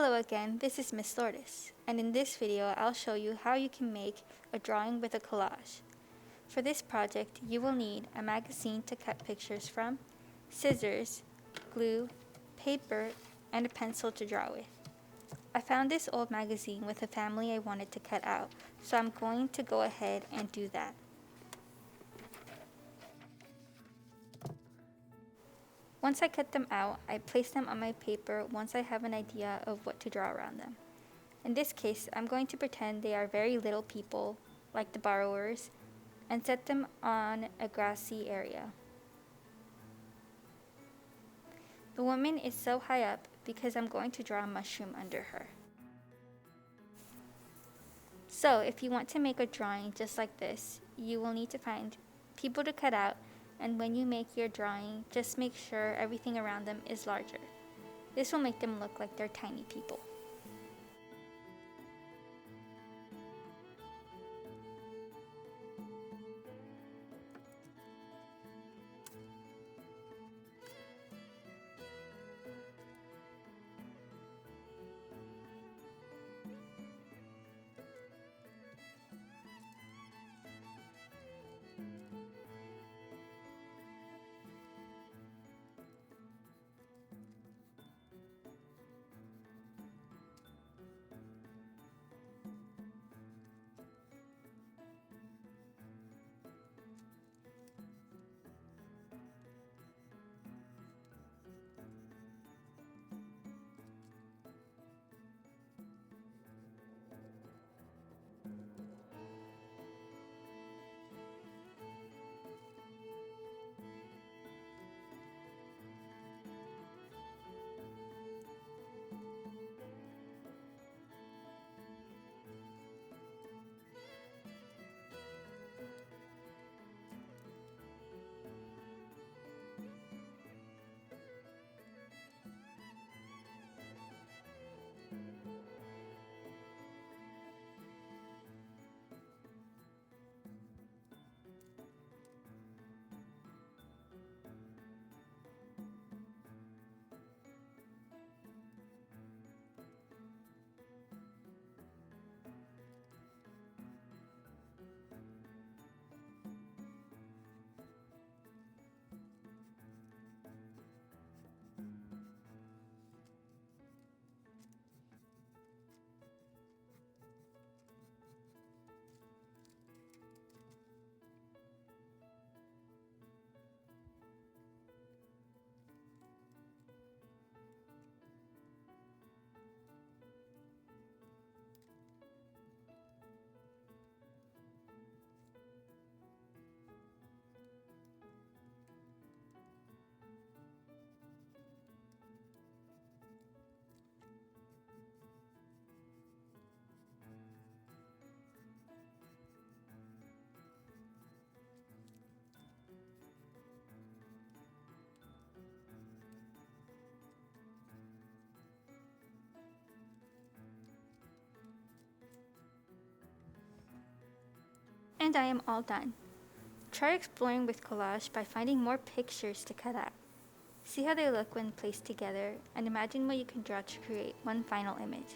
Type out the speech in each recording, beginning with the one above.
Hello again, this is Miss Lourdes, and in this video I'll show you how you can make a drawing with a collage. For this project, you will need a magazine to cut pictures from, scissors, glue, paper, and a pencil to draw with. I found this old magazine with a family I wanted to cut out, so I'm going to go ahead and do that. Once I cut them out, I place them on my paper once I have an idea of what to draw around them. In this case, I'm going to pretend they are very little people, like the borrowers, and set them on a grassy area. The woman is so high up because I'm going to draw a mushroom under her. So, if you want to make a drawing just like this, you will need to find people to cut out, and when you make your drawing, just make sure everything around them is larger. This will make them look like they're tiny people. And I am all done. Try exploring with collage by finding more pictures to cut out. See how they look when placed together, and imagine what you can draw to create one final image.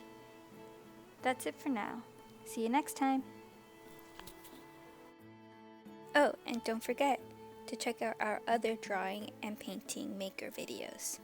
That's it for now. See you next time! Oh, and don't forget to check out our other drawing and painting maker videos.